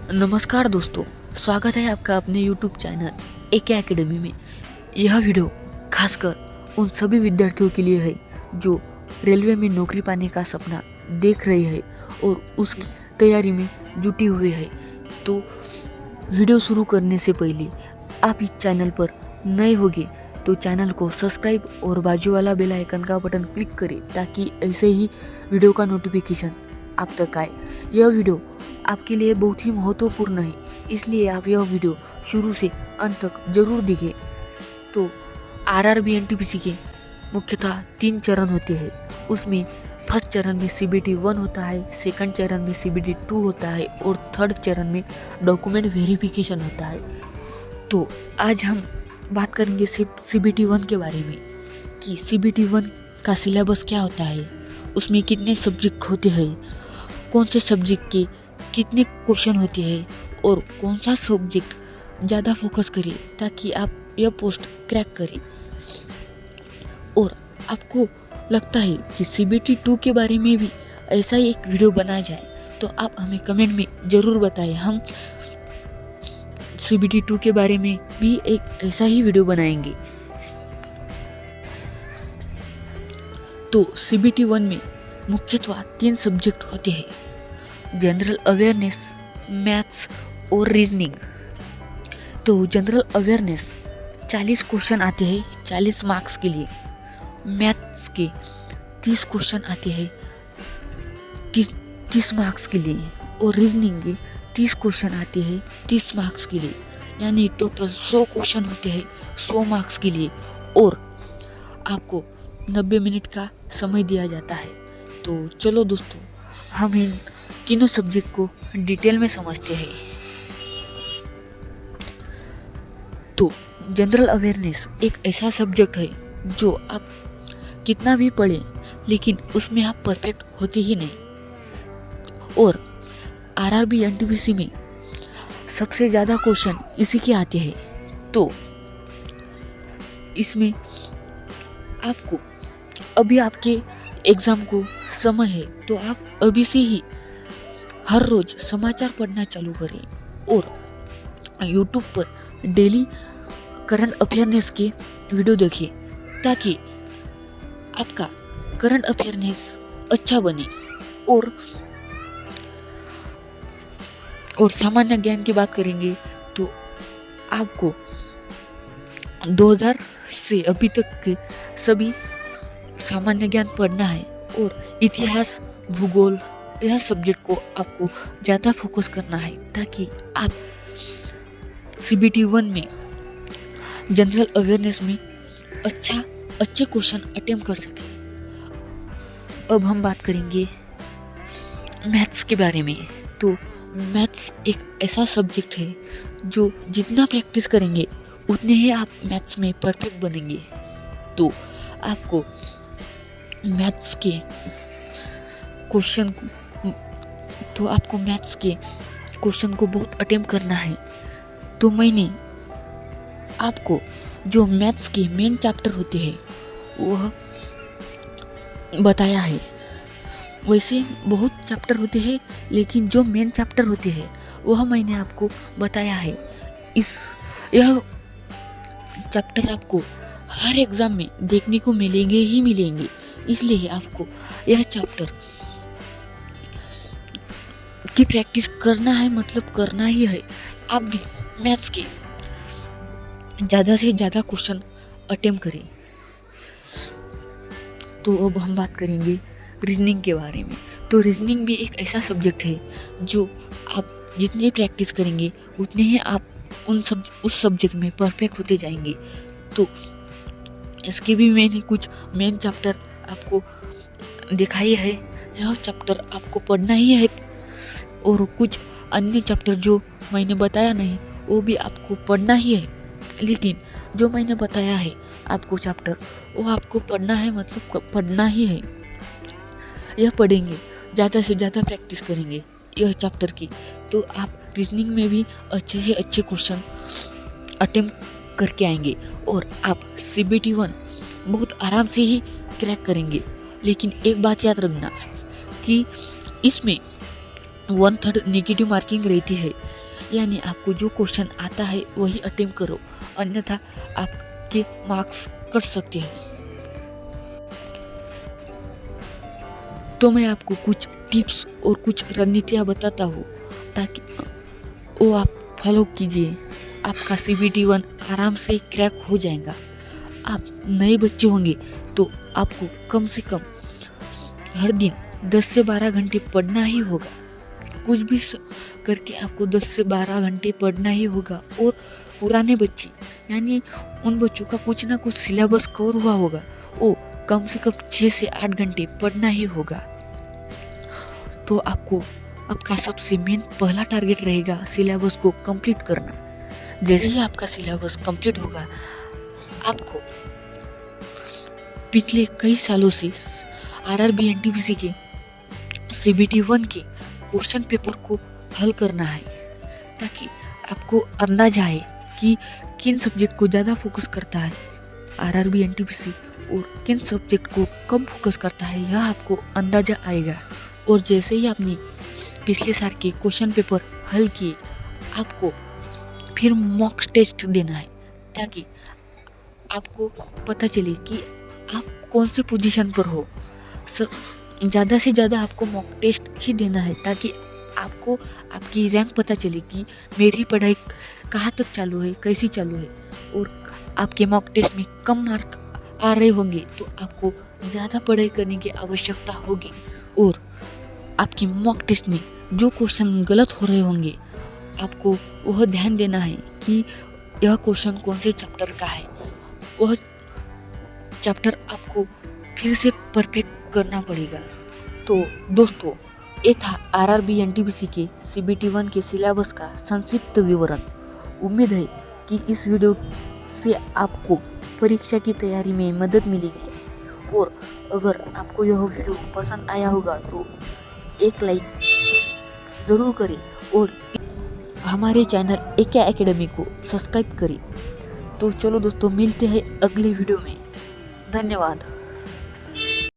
नमस्कार दोस्तों, स्वागत है आपका अपने YouTube चैनल AK एकेडमी में। यह वीडियो खासकर उन सभी विद्यार्थियों के लिए है जो रेलवे में नौकरी पाने का सपना देख रहे हैं और उसकी तैयारी में जुटी हुए हैं। तो वीडियो शुरू करने से पहले आप इस चैनल पर नए होंगे तो चैनल को सब्सक्राइब और बाजू वाला बेल आइकन का बटन क्लिक करें ताकि ऐसे ही वीडियो का नोटिफिकेशन आप तक आए। यह वीडियो आपके लिए बहुत ही महत्वपूर्ण है, इसलिए आप यह वीडियो शुरू से अंत तक जरूर देखें। तो आरआरबी एनटीपीसी के मुख्यतः 3 चरण होते हैं। उसमें फर्स्ट चरण में CBT 1 होता है, सेकंड चरण में CBT 2 होता है और थर्ड चरण में डॉक्यूमेंट वेरिफिकेशन होता है। तो आज हम बात करेंगे CBT 1 के बारे में कि CBT 1 का सिलेबस क्या होता है, उसमें कितने सब्जेक्ट होते हैं, कौन से सब्जेक्ट के कितने क्वेश्चन होते हैं और कौन सा सब्जेक्ट ज़्यादा फोकस करें ताकि आप यह पोस्ट क्रैक करें। और आपको लगता है कि CBT 2 के बारे में भी ऐसा ही एक वीडियो बनाया जाए तो आप हमें कमेंट में ज़रूर बताएं। हम CBT 2 के बारे में भी एक ऐसा ही वीडियो बनाएंगे। तो CBT 1 में मुख्यतः 3 सब्जेक्ट होते हैं: जनरल अवेयरनेस, मैथ्स और रीजनिंग। तो जनरल अवेयरनेस 40 क्वेश्चन आते हैं 40 मार्क्स के लिए, मैथ्स के 30 क्वेश्चन आते हैं 30 मार्क्स के लिए और रीजनिंग के 30 क्वेश्चन आते हैं 30 मार्क्स के लिए, यानी टोटल 100 क्वेश्चन होते हैं 100 मार्क्स के लिए और आपको 90 मिनट का समय दिया जाता है। तो चलो दोस्तों, हम इन तीनों सब्जेक्ट को डिटेल में समझते हैं। तो जनरल अवेयरनेस एक ऐसा सब्जेक्ट है जो आप कितना भी पढ़ें लेकिन उसमें आप परफेक्ट होते ही नहीं। और आरआरबी एनटीपीसी में सबसे ज़्यादा क्वेश्चन इसी के आते हैं। तो इसमें आपको अभी आपके एग्ज़ाम को समय है तो आप अभी से ही हर रोज़ समाचार पढ़ना चालू करें और YouTube पर डेली करंट अफेयरनेस के वीडियो देखें ताकि आपका करंट अफेयरनेस अच्छा बने। और सामान्य ज्ञान की बात करेंगे तो आपको 2000 से अभी तक के सभी सामान्य ज्ञान पढ़ना है और इतिहास, भूगोल, यह सब्जेक्ट को आपको ज़्यादा फोकस करना है ताकि आप CBT 1 में जनरल अवेयरनेस में अच्छे क्वेश्चन अटेम्प्ट कर सकें। अब हम बात करेंगे मैथ्स के बारे में। तो मैथ्स एक ऐसा सब्जेक्ट है जो जितना प्रैक्टिस करेंगे उतने ही आप मैथ्स में परफेक्ट बनेंगे। तो आपको मैथ्स के क्वेश्चन को बहुत अटेम्प्ट करना है। तो मैंने आपको जो मैथ्स के मेन चैप्टर होते हैं वह बताया है। वैसे बहुत चैप्टर होते हैं लेकिन जो मेन चैप्टर होते हैं वह मैंने आपको बताया है। यह चैप्टर आपको हर एग्ज़ाम में देखने को मिलेंगे, इसलिए आपको यह चैप्टर की प्रैक्टिस करना है, मतलब करना ही है। आप भी मैथ्स के ज़्यादा से ज़्यादा क्वेश्चन अटेम्प्ट करें। तो अब हम बात करेंगे रीजनिंग के बारे में। तो रीजनिंग भी एक ऐसा सब्जेक्ट है जो आप जितनी प्रैक्टिस करेंगे उतने ही आप उस सब्जेक्ट में परफेक्ट होते जाएंगे। तो इसके भी मैंने कुछ मेन चैप्टर आपको दिखाई है, यह चैप्टर आपको पढ़ना ही है और कुछ अन्य चैप्टर जो मैंने बताया नहीं वो भी आपको पढ़ना ही है। लेकिन जो मैंने बताया है आपको चैप्टर वो आपको पढ़ना है, मतलब पढ़ना ही है। यह पढ़ेंगे, ज़्यादा से ज़्यादा प्रैक्टिस करेंगे यह चैप्टर की, तो आप रीजनिंग में भी अच्छे से अच्छे क्वेश्चन अटेम्प्ट करके आएंगे और आप CBT 1 बहुत आराम से ही क्रैक करेंगे। लेकिन एक बात याद रखना कि इसमें 1/3 नेगेटिव मार्किंग रहती है, यानी आपको जो क्वेश्चन आता है वही अटेम्प्ट करो, अन्यथा आपके मार्क्स कट सकते हैं। तो मैं आपको कुछ टिप्स और कुछ रणनीतियाँ बताता हूँ ताकि वो आप फॉलो कीजिए। आपका CBT 1 आराम से क्रैक हो जाएगा। आप नए बच्चे होंगे तो आपको कम से कम हर दिन 10 से 12 घंटे पढ़ना ही होगा। कुछ भी करके आपको 10 से 12 घंटे पढ़ना ही होगा। और पुराने बच्चे यानी उन बच्चों का कुछ ना कुछ सिलेबस कवर हुआ होगा, वो कम से कम 6 से 8 घंटे पढ़ना ही होगा। तो आपको आपका सबसे मेन पहला टारगेट रहेगा सिलेबस को कंप्लीट करना। जैसे ही आपका सिलेबस कंप्लीट होगा, आपको पिछले कई सालों से RRB NTPC के CBT 1 के क्वेश्चन पेपर को हल करना है, ताकि आपको अंदाजा आए कि किन सब्जेक्ट को ज़्यादा फोकस करता है RRB NTPC और किन सब्जेक्ट को कम फोकस करता है, यह आपको अंदाजा आएगा। और जैसे ही आपने पिछले साल के क्वेश्चन पेपर हल किए, आपको फिर मॉक टेस्ट देना है, ताकि आपको पता चले कि आप कौन से पोजीशन पर हो। ज़्यादा से ज़्यादा आपको मॉक टेस्ट ही देना है, ताकि आपको आपकी रैंक पता चले कि मेरी पढ़ाई कहाँ तक चालू है, कैसी चालू है। और आपके मॉक टेस्ट में कम मार्क आ रहे होंगे तो आपको ज़्यादा पढ़ाई करने की आवश्यकता होगी। और आपकी मॉक टेस्ट में जो क्वेश्चन गलत हो रहे होंगे, आपको वह ध्यान देना है कि यह क्वेश्चन कौन से चैप्टर का है। वह चैप्टर आपको फिर से परफेक्ट करना पड़ेगा। तो दोस्तों, ये था RRB NTPC के CBT 1 के सिलेबस का संक्षिप्त विवरण। उम्मीद है कि इस वीडियो से आपको परीक्षा की तैयारी में मदद मिलेगी। और अगर आपको यह वीडियो पसंद आया होगा तो एक लाइक ज़रूर करें और हमारे चैनल AK एकेडमी को सब्सक्राइब करें। तो चलो दोस्तों, मिलते हैं अगले वीडियो में। धन्यवाद।